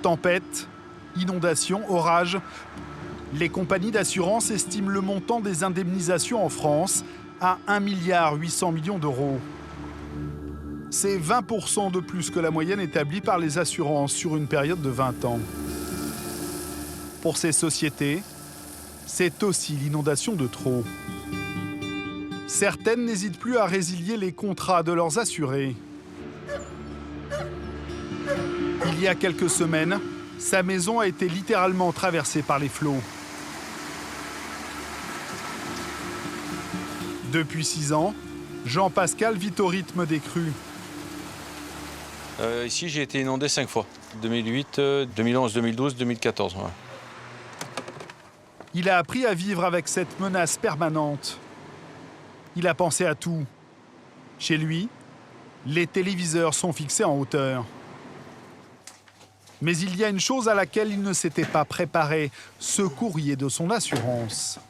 Tempête, inondations, orages. Les compagnies d'assurance estiment le montant des indemnisations en France à 1,8 milliard d'euros. C'est 20% de plus que la moyenne établie par les assurances sur une période de 20 ans. Pour ces sociétés, c'est aussi l'inondation de trop. Certaines n'hésitent plus à résilier les contrats de leurs assurés. Il y a quelques semaines, sa maison a été littéralement traversée par les flots. Depuis 6 ans, Jean-Pascal vit au rythme des crues. Ici, j'ai été inondé 5 fois. 2008, 2011, 2012, 2014. Ouais. Il a appris à vivre avec cette menace permanente. Il a pensé à tout. Chez lui, les téléviseurs sont fixés en hauteur. Mais il y a une chose à laquelle il ne s'était pas préparé, ce courrier de son assurance.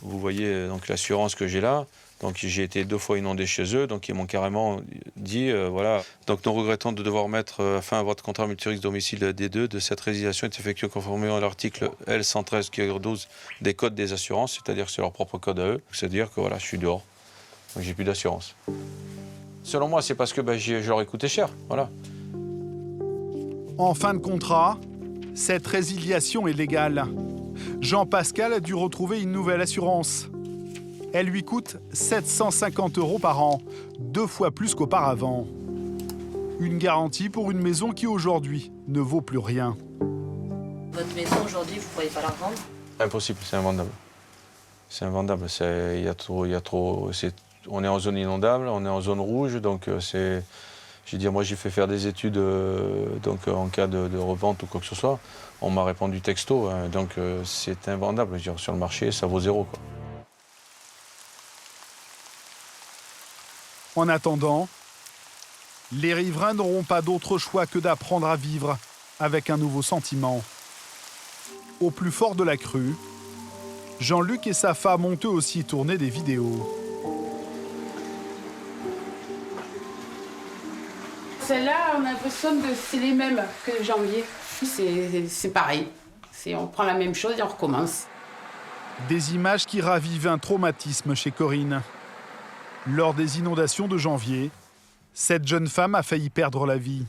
Vous voyez donc l'assurance que j'ai là. Donc j'ai été 2 fois inondé chez eux, donc ils m'ont carrément dit, voilà. Donc nous regrettons de devoir mettre fin à votre contrat multirisque domicile D2 de cette résiliation est effectuée conformément à l'article L113-12 des codes des assurances, c'est-à-dire que c'est leur propre code à eux. C'est-à-dire que voilà, je suis dehors, donc j'ai plus d'assurance. Selon moi, c'est parce que je leur ai coûté cher, voilà. En fin de contrat, cette résiliation est légale. Jean-Pascal a dû retrouver une nouvelle assurance. Elle lui coûte 750 € par an, 2 fois plus qu'auparavant. Une garantie pour une maison qui aujourd'hui ne vaut plus rien. Votre maison aujourd'hui, vous ne pourriez pas la revendre? Impossible, c'est invendable. C'est invendable, il y a trop, on est en zone inondable, on est en zone rouge, donc c'est... J'ai dit, moi j'ai fait faire des études donc, en cas de revente ou quoi que ce soit. On m'a répondu texto, hein, donc c'est invendable. Je veux dire, sur le marché, ça vaut 0, quoi. En attendant, les riverains n'auront pas d'autre choix que d'apprendre à vivre avec un nouveau sentiment. Au plus fort de la crue, Jean-Luc et sa femme ont eux aussi tourné des vidéos. Celle-là, on a l'impression que c'est les mêmes que janvier. C'est pareil. On prend la même chose et on recommence. Des images qui ravivent un traumatisme chez Corinne. Lors des inondations de janvier, cette jeune femme a failli perdre la vie.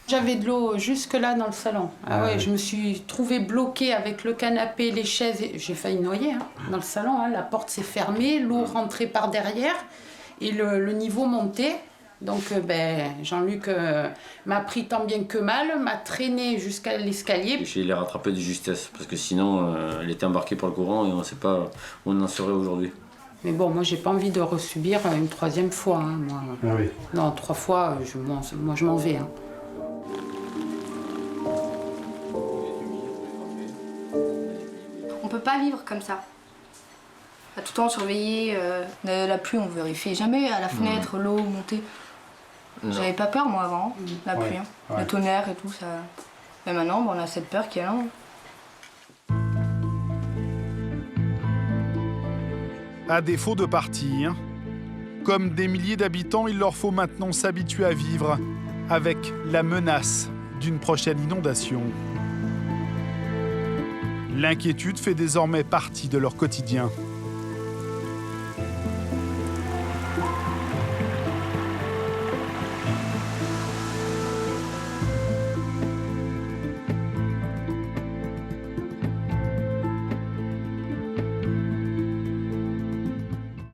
J'avais de l'eau jusque-là dans le salon. Ah ouais, je me suis trouvée bloquée avec le canapé, les chaises. J'ai failli noyer dans le salon. La porte s'est fermée, l'eau rentrait par derrière et le niveau montait. Donc Jean-Luc m'a pris tant bien que mal, m'a traîné jusqu'à l'escalier. Je l'ai rattrapé de justesse, parce que sinon elle était embarquée par le courant et on ne sait pas où on en serait aujourd'hui. Mais bon, moi j'ai pas envie de resubir une 3e fois. Moi. Ah oui. Non, 3 fois, moi je m'en vais. On peut pas vivre comme ça. À tout le temps surveiller la pluie, on vérifie jamais à la fenêtre, l'eau monter. J'avais pas peur moi avant, la pluie, le tonnerre et tout ça. Mais maintenant, on a cette peur qui est là. À défaut de partir, comme des milliers d'habitants, il leur faut maintenant s'habituer à vivre avec la menace d'une prochaine inondation. L'inquiétude fait désormais partie de leur quotidien.